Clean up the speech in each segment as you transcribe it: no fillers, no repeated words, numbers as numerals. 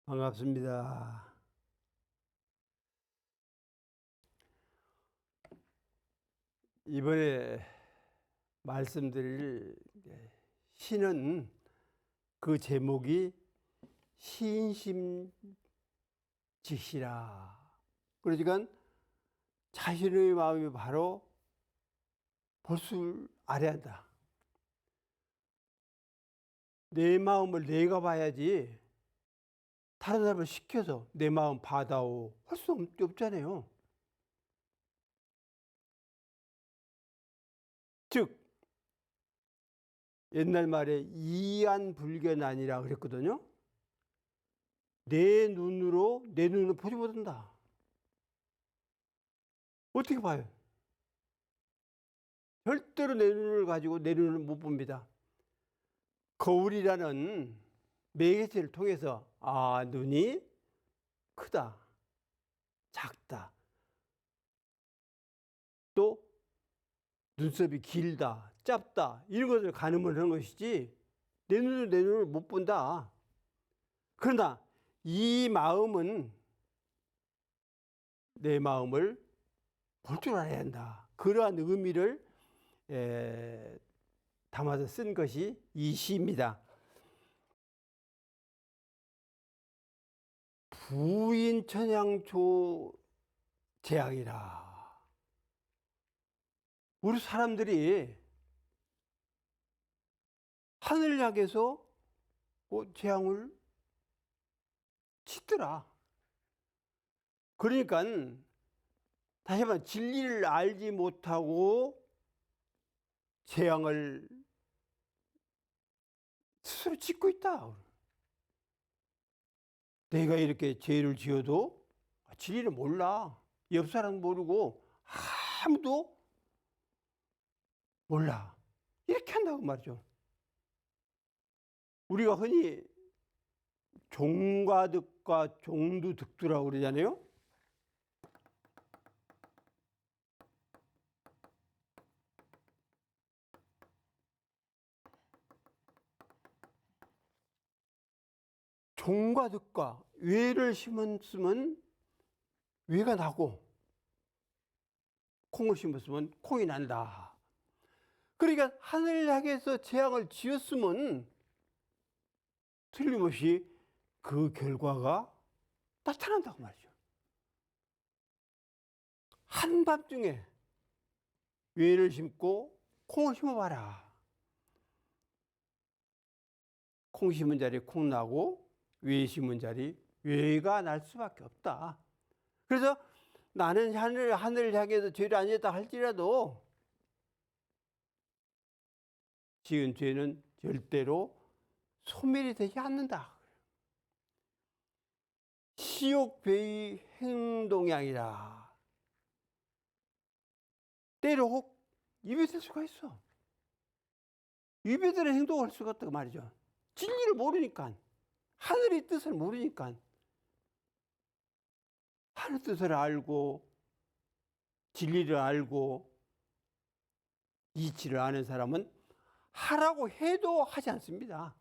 반갑습니다. 이번에 말씀드릴 시는 그 제목이 신심지시라. 그러니까 자신의 마음이 바로 볼 줄 알아야 한다. 내 마음을 내가 봐야지 다른 사람을 시켜서 내 마음 봐다오 할 수 없잖아요. 즉 옛날 말에 이안불견아니라 그랬거든요. 내 눈으로 보지 못한다. 어떻게 봐요? 절대로 내 눈을 가지고 내 눈을 못 봅니다. 거울이라는 매개체를 통해서 눈이 크다, 작다, 또 눈썹이 길다, 짧다 이런 것을 가늠을 하는 것이지 내 눈을 못 본다. 그러나 이 마음은 내 마음을 볼 줄 알아야 한다. 그러한 의미를 담아서 쓴 것이 이 시입니다. 부인천양조 재앙이라. 우리 사람들이 하늘 향해서 재앙을 치더라. 그러니까 다시 한번 진리를 알지 못하고 재앙을 스스로 짓고 있다. 내가 이렇게 죄를 지어도 진리를 몰라. 옆 사람 모르고 아무도 몰라. 이렇게 한다고 말이죠. 우리가 흔히 종과득과 종두득두라고 그러잖아요. 종과 득과 외를 심었으면 외가 나고 콩을 심었으면 콩이 난다. 그러니까 하늘 향해서 재앙을 지었으면 틀림없이 그 결과가 나타난다고 말이죠. 한밤중에 외를 심고 콩을 심어봐라. 콩 심은 자리에 콩 나고 외 심은 자리 외가 날 수밖에 없다. 그래서 나는 하늘을 향해서 죄를 안 지었다 할지라도 지은 죄는 절대로 소멸이 되지 않는다. 시욕배의 행동이 아니라 때로 혹 입에 댈 수가 있어. 입에 대는 행동을 할 수가 없다고 말이죠. 진리를 모르니까, 하늘의 뜻을 모르니까, 하늘 뜻을 알고 진리를 알고 이치를 아는 사람은 하라고 해도 하지 않습니다.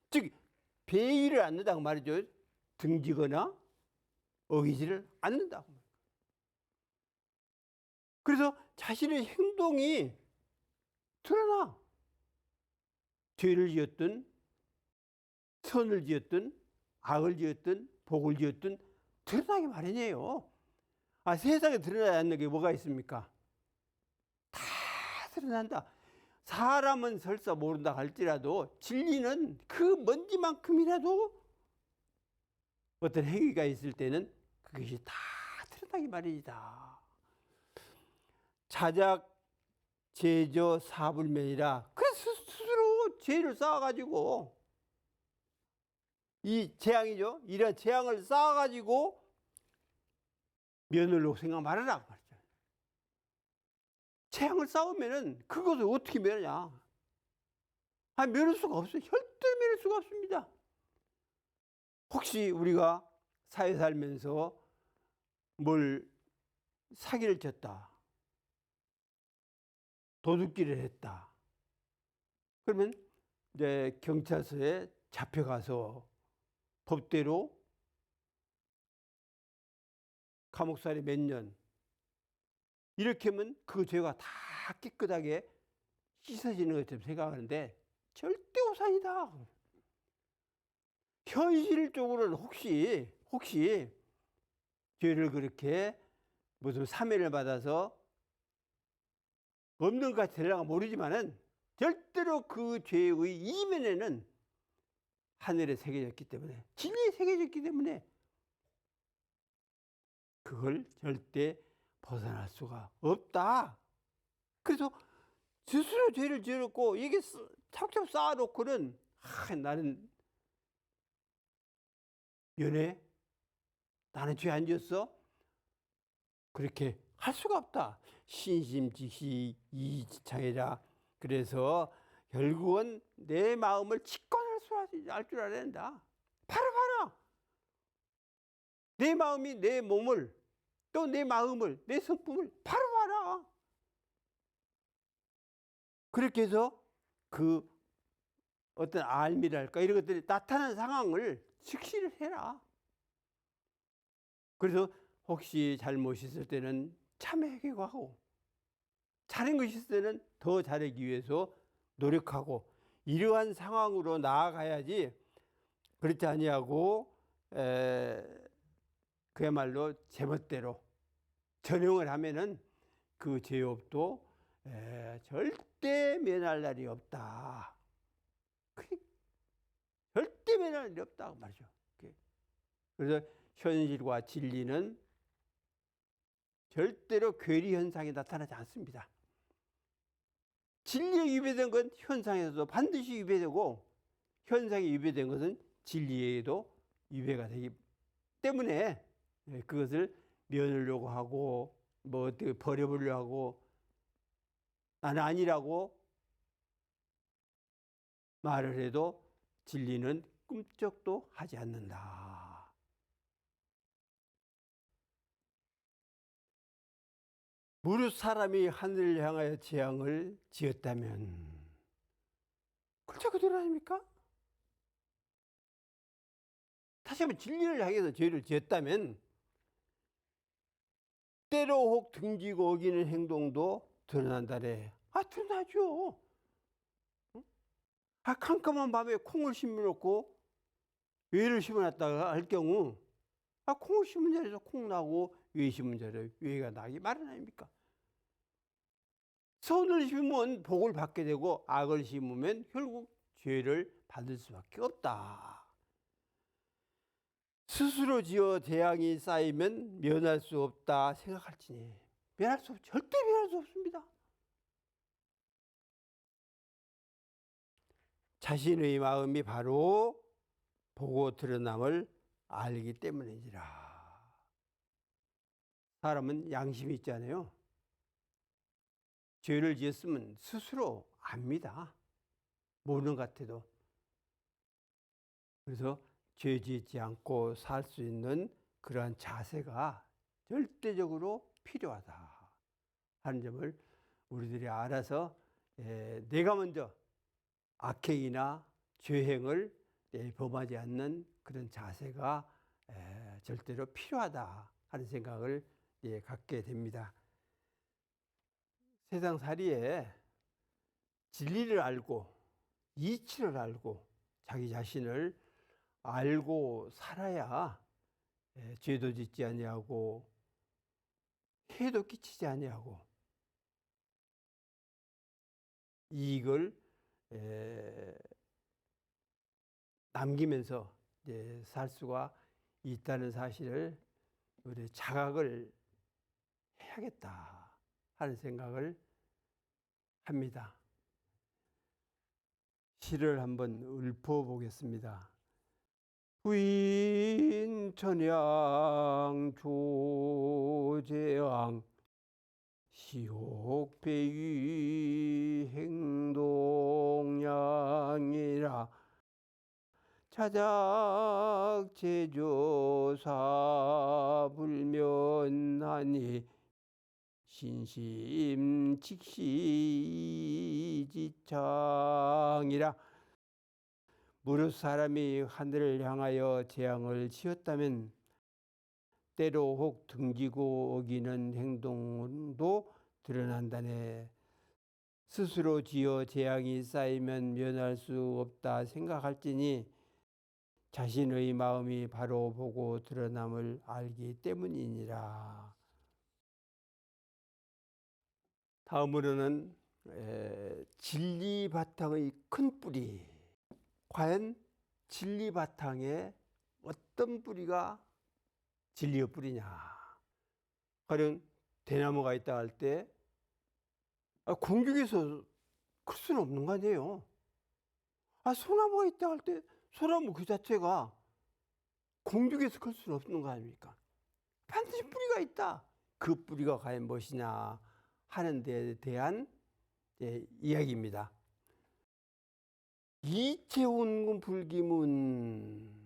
즉 배의를 않는다고 말이죠. 등지거나 어기지를 않는다고. 그래서 자신의 행동이 드러나. 죄를 지었든 선을 지었든 악을 지었든 복을 지었든 드러나기 마련이에요. 세상에 드러나지 않는 게 뭐가 있습니까? 다 드러난다. 사람은 설사 모른다 할지라도 진리는 그 먼지만큼이라도 어떤 행위가 있을 때는 그것이 다 드러나기 마련이다. 자작 제저 사불면이라. 그래서 스스로 죄를 쌓아가지고 이 재앙이죠. 이런 재앙을 쌓아가지고 면을 생각 말아라 말이죠. 재앙을 쌓으면은 그것을 어떻게 면하냐? 면할 수가 없어요. 절대로 면할 수가 없습니다. 혹시 우리가 사회 살면서 뭘 사기를 쳤다, 도둑질을 했다. 그러면 이제 경찰서에 잡혀가서 법대로 감옥살이 몇 년, 이렇게 하면 그 죄가 다 깨끗하게 씻어지는 것처럼 생각하는데 절대 오산이다. 현실적으로는 혹시 죄를 그렇게 무슨 사면을 받아서 없는 것 같이 되려가 모르지만은 절대로 그 죄의 이면에는 하늘에 새겨졌기 때문에, 진리에 새겨졌기 때문에 그걸 절대 벗어날 수가 없다. 그래서 스스로 죄를 지었고 이게 차곡차곡 쌓아놓고는 나는 연애, 나는 죄 안 지었어, 그렇게 할 수가 없다. 신심지시 이지창이라. 그래서 결국은 내 마음을 직관할 줄 알아야 된다. 바로 내 마음이 내 몸을, 또 내 마음을, 내 성품을 바로 봐라. 그렇게 해서 그 어떤 알미랄까 이런 것들이 나타나는 상황을 직시를 해라. 그래서 혹시 잘못이 있을 때는 참회하고 하고, 잘한 것이 있을 때는 더 잘하기 위해서 노력하고, 이러한 상황으로 나아가야지. 그렇지 아니하고 그야말로 제멋대로 전형을 하면은 그 죄업도 절대 면할 날이 없다. 절대 면할 날이 없다고 말이죠. 그래서 현실과 진리는 절대로 괴리 현상이 나타나지 않습니다. 진리에 위배된 건 현상에서도 반드시 위배되고, 현상에 위배된 것은 진리에도 위배가 되기 때문에 그것을 면하려고 하고 뭐 어떻게 버려보려고 하고 나는 아니라고 말을 해도 진리는 꿈쩍도 하지 않는다. 무릇 사람이 하늘을 향하여 재앙을 지었다면, 글자 그대로 아닙니까? 다시 한번 진리를 향해서 죄를 지었다면 때로 혹 등지고 어기는 행동도 드러난다래. 드러나죠. 캄캄한 밤에 콩을 심어놓고 외를 심어놨다가 할 경우 콩을 심은 자리에서 콩 나고 외 심은 자리에 외가 나기 마련 아닙니까? 선을 심으면 복을 받게 되고 악을 심으면 결국 죄를 받을 수밖에 없다. 스스로 지어 재앙이 쌓이면 면할 수 없다 생각할지니 절대 면할 수 없습니다. 자신의 마음이 바로 보고 드러남을 알기 때문이니라. 사람은 양심이 있잖아요. 죄를 지었으면 스스로 압니다. 모르는 것 같아도. 그래서 죄 짓지 않고 살 수 있는 그러한 자세가 절대적으로 필요하다 하는 점을 우리들이 알아서 내가 먼저 악행이나 죄행을 범하지 않는 그런 자세가 절대로 필요하다 하는 생각을 갖게 됩니다. 세상살이에 진리를 알고 이치를 알고 자기 자신을 알고 살아야 죄도 짓지 아니하고 해도 끼치지 아니하고 이익을 남기면서 살 수가 있다는 사실을 우리 자각을 해야겠다 하는 생각을 합니다. 시를 한번 읊어보겠습니다. 부인 천양 조재왕 시옥배위 행동량이라 자작 제조사 불면하니 신심 직시지창이라. 무릇 사람이 하늘을 향하여 재앙을 지었다면 때로 혹 등지고 어기는 행동도 드러난다네. 스스로 지어 재앙이 쌓이면 면할 수 없다 생각할지니 자신의 마음이 바로 보고 드러남을 알기 때문이니라. 다음으로는 진리 바탕의 큰 뿌리. 과연 진리 바탕에 어떤 뿌리가 진리의 뿌리냐. 가령 대나무가 있다 할 때 공중에서 클 수는 없는 거 아니에요. 소나무가 있다 할 때 소나무 그 자체가 공중에서 클 수는 없는 거 아닙니까? 반드시 뿌리가 있다. 그 뿌리가 과연 무엇이냐 하는 데에 대한 이야기입니다. 이체원군 불기문.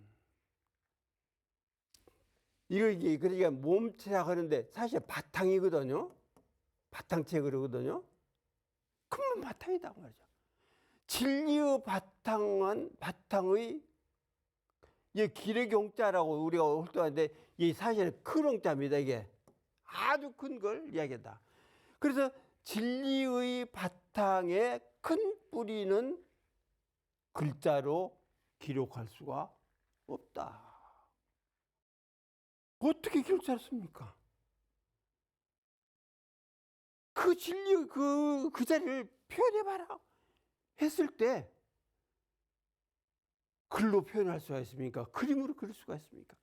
이게 그러니까 몸체라고 하는데 사실 바탕이거든요. 바탕체 그러거든요. 그러면 바탕이다 말이죠. 진리의 바탕의 기력의 홍자라고 우리가 홀도하는데 이 사실은 큰 홍자입니다. 이게 아주 큰 걸 이야기한다. 그래서 진리의 바탕에 큰 뿌리는 글자로 기록할 수가 없다. 어떻게 글자를 씁니까? 그 진리의 그 자리를 표현해봐라 했을 때 글로 표현할 수가 있습니까? 그림으로 그릴 수가 있습니까?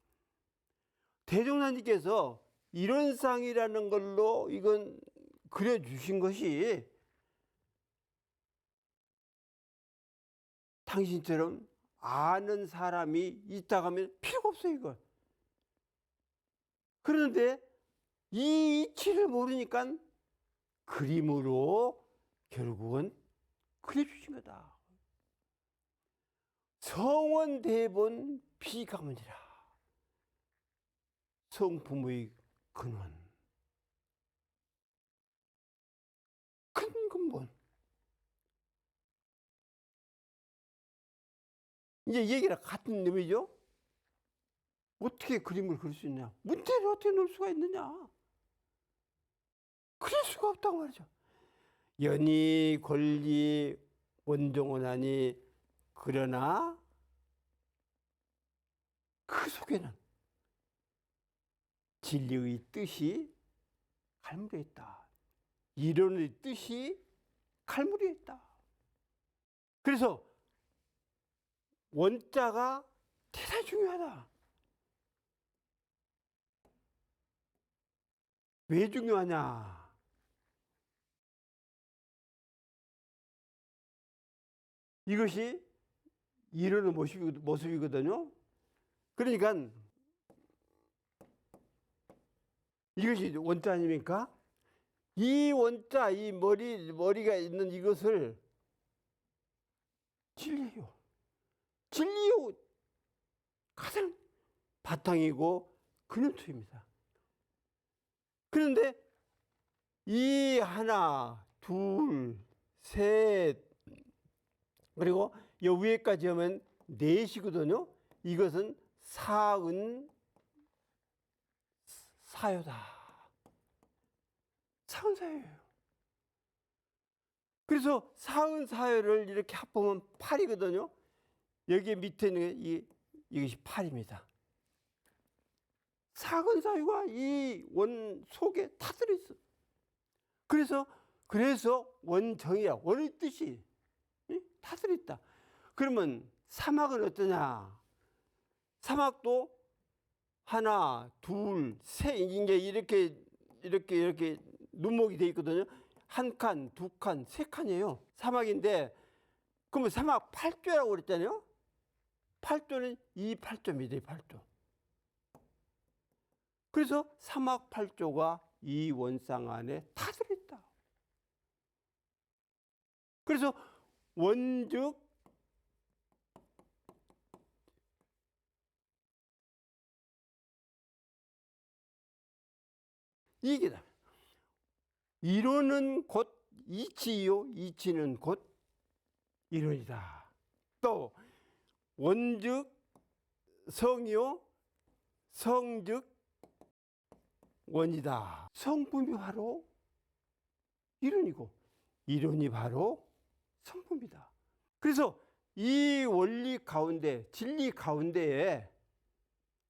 대종사님께서 이런 쌍이라는 걸로 이건 그려주신 것이 당신처럼 아는 사람이 있다고 하면 필요가 없어요, 이거. 그런데 이 이치를 모르니까 그림으로 결국은 그려주신 거다. 성원대본 비가문이라. 성품의 근원. 큰 근본. 이제 얘기랑 같은 놈이죠. 어떻게 그림을 그릴 수 있냐? 문태를 어떻게 놓을 수가 있느냐? 그릴 수가 없다고 말이죠. 연이 권리 원종원하니 그러나 그 속에는 진리의 뜻이 갈무리에 있다. 이론의 뜻이 갈무리에 있다. 그래서 원자가 대단히 중요하다. 왜 중요하냐? 이것이 이론의 모습이거든요. 그러니까 이것이 원자 아닙니까? 이 원자, 이 머리가 있는 이것을 진리예요. 진리요 가장 바탕이고 근원투입니다. 그런데 이 하나, 둘, 셋, 그리고 이 위에까지 하면 넷이거든요. 이것은 사은 사요다. 사은 사요예요. 그래서 사은 사요를 이렇게 합하면 8이거든요. 여기 밑에 있는 이것이 8입니다. 사은 사유가 이 원 속에 다 들어있어. 그래서 원정이야. 원의 뜻이 다 들어있다. 그러면 사막은 어떠냐? 사막도 하나, 둘, 셋 이게 이렇게 눈목이 돼 있거든요. 한 칸, 두 칸, 세 칸이에요. 사막인데 그러면 사막 8조라고 그랬잖아요. 8조는 이 8조입니다. 이 8조. 그래서 사막 8조가 이 원상 안에 다 들어있다. 그래서 원즉 이게다. 이론은 곧 이치요. 이치는 곧 이론이다. 또 원즉 성이요. 성즉 원이다. 성품이 바로 이론이고 이론이 바로 성품이다. 그래서 이 원리 가운데, 진리 가운데에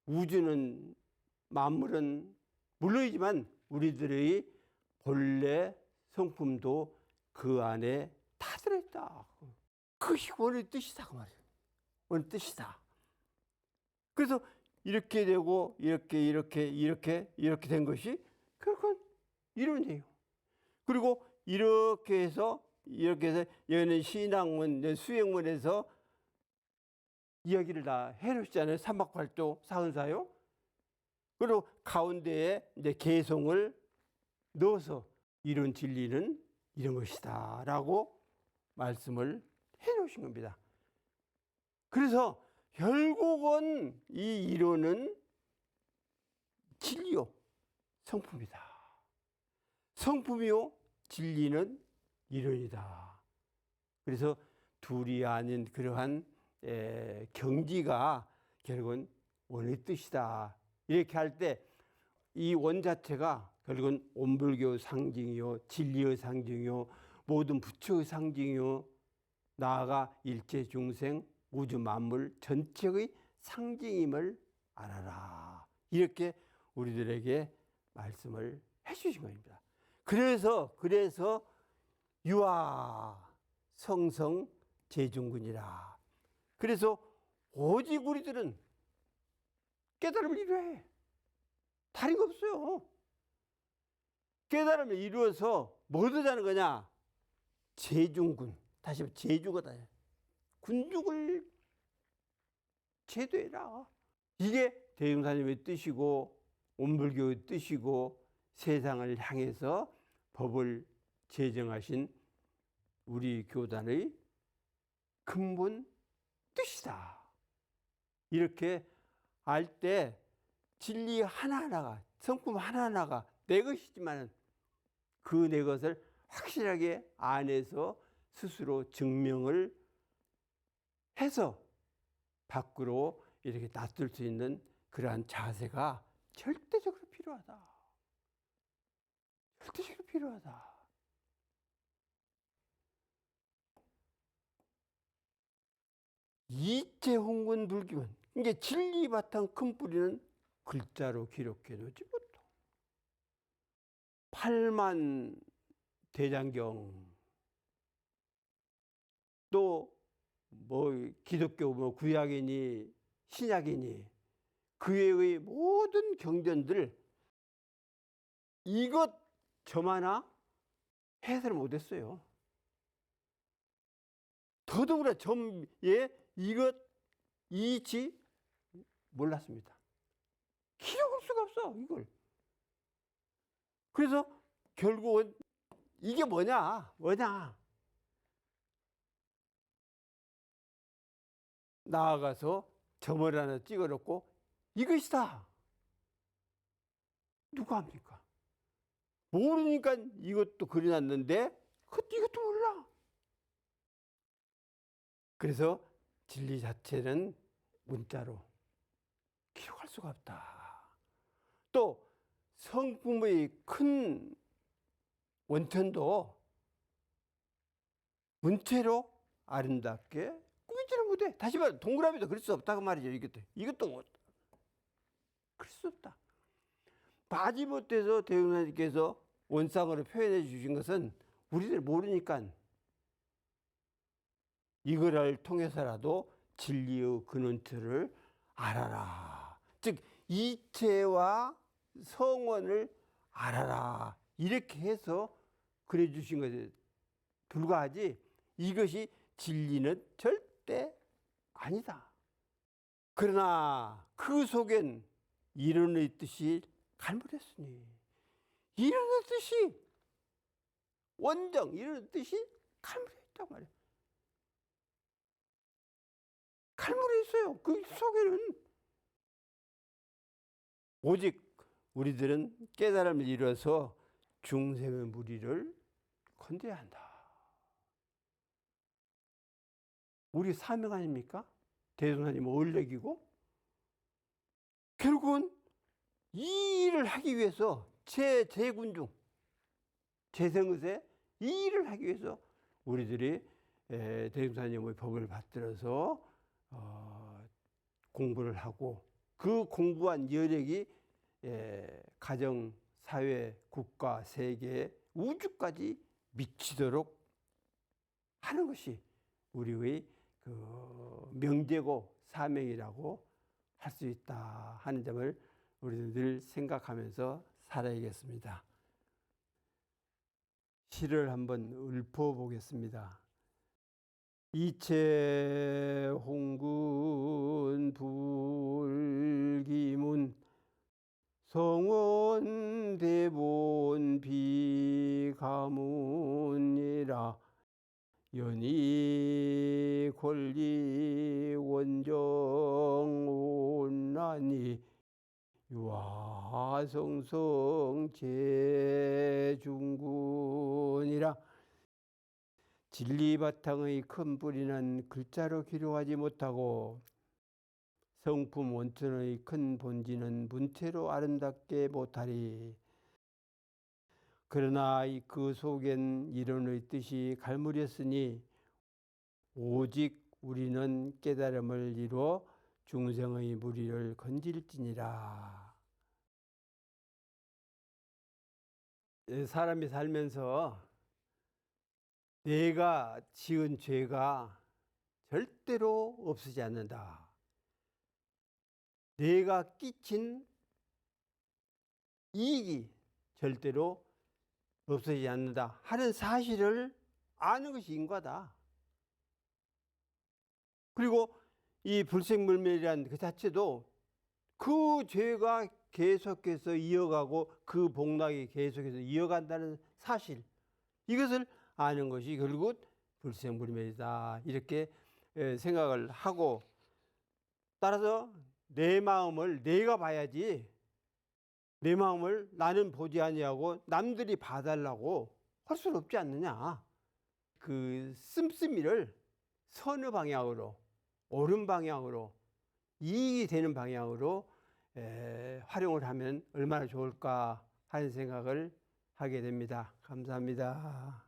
우주는, 만물은 물론이지만 우리들의 본래 성품도 그 안에 다 들어있다. 그것이 원의 뜻이다, 그 말이에요. 원의 뜻이다. 그래서 이렇게 되고 이렇게 된 것이 결국은 이론이에요. 그리고 이렇게 해서 여기는 신학문, 수행문에서 이야기를 다 해놓으시잖아요. 삼박팔도 사은사요. 그리고 가운데에 이제 개성을 넣어서 이런 진리는 이런 것이다 라고 말씀을 해놓으신 겁니다. 그래서 결국은 이 이론은 진리요 성품이다. 성품이요 진리는 이론이다. 그래서 둘이 아닌 그러한 경지가 결국은 원의 뜻이다. 이렇게 할 때 이 원 자체가 결국은 온불교 상징이요, 진리의 상징이요, 모든 부처의 상징이요, 나아가 일체 중생, 우주 만물 전체의 상징임을 알아라. 이렇게 우리들에게 말씀을 해주신 겁니다. 그래서 유아 성성 재중근이라. 그래서 오직 우리들은 깨달음을 이루어야 해. 다른 거 없어요. 깨달음을 이루어서 뭐 하자는 거냐? 재중군. 다시 한번 재주거다. 군중을 제도해라. 이게 대흥사님의 뜻이고 온불교의 뜻이고 세상을 향해서 법을 제정하신 우리 교단의 근본 뜻이다. 이렇게 알 때 진리 하나하나가, 성품 하나하나가 내 것이지만 그 내 것을 확실하게 안에서 스스로 증명을 해서 밖으로 이렇게 놔둘 수 있는 그러한 자세가 절대적으로 필요하다. 절대적으로 필요하다. 이체홍군 불기문. 이게 진리 바탕 큰 뿌리는 글자로 기록해 놓지 못해. 8만 대장경 또 뭐 기독교 뭐 구약이니 신약이니 그 외의 모든 경전들 이것 점 하나 해설을 못했어요. 더더구나 점에 이것 이치 몰랐습니다. 기록할 수가 없어 이걸. 그래서 결국은 이게 뭐냐 나아가서 점을 하나 찍어 놓고 이것이다. 누가 합니까? 모르니까 이것도 그려놨는데 이것도 몰라. 그래서 진리 자체는 문자로 기록할 수가 없다. 또 성품의 큰 원천도 문체로 아름답게 꾸미지는 못해. 다시 말해 동그라미도 그릴 수 없다 그 말이죠. 이것도 못 그릴 수 없다. 마지못해서 대웅사님께서 원상으로 표현해 주신 것은 우리들 모르니까 이거를 통해서라도 진리의 근원처를 알아라. 즉 이체와 성원을 알아라. 이렇게 해서 그래 주신 것에 불과하지 이것이 진리는 절대 아니다. 그러나 그 속엔 이론의 뜻이 갈무렸으니 이론의 뜻이 원정 이론의 뜻이 갈무렸단 말이에요. 갈무려 있어요. 그 속에는 오직 우리들은 깨달음을 이뤄서 중생의 무리를 건져야 한다. 우리 사명 아닙니까? 대성사님 원력이고 결국은 이 일을 하기 위해서 재군중, 재생의세 이 일을 하기 위해서 우리들이 대종사님의 법을 받들어서 공부를 하고 그 공부한 여력이 가정, 사회, 국가, 세계, 우주까지 미치도록 하는 것이 우리의 그 명제고 사명이라고 할 수 있다 하는 점을 우리는 늘 생각하면서 살아야겠습니다. 시를 한번 읊어보겠습니다. 이체 홍군 불기문 성원 대본 비가문이라 연이 권리 원정 온난이 유화성성 제중군이라 진리 바탕의 큰 뿌리는 글자로 기록하지 못하고 성품 원천의 큰 본질은 문체로 아름답게 못하리. 그러나 그 속엔 이론의 뜻이 갈무렸으니 오직 우리는 깨달음을 이루어 중생의 무리를 건질지니라. 사람이 살면서 내가 지은 죄가 절대로 없어지지 않는다. 내가 끼친 이익이 절대로 없어지지 않는다 하는 사실을 아는 것이 인과다. 그리고 이 불생물멸이라는 그 자체도 그 죄가 계속해서 이어가고 그 복락이 계속해서 이어간다는 사실, 이것을 아는 것이 결국 불생불멸이다 이렇게 생각을 하고, 따라서 내 마음을 내가 봐야지 내 마음을 나는 보지 아니하고 남들이 봐달라고 할 수는 없지 않느냐. 그 씀씀이를 선의 방향으로, 옳은 방향으로, 이익이 되는 방향으로 활용을 하면 얼마나 좋을까 하는 생각을 하게 됩니다. 감사합니다.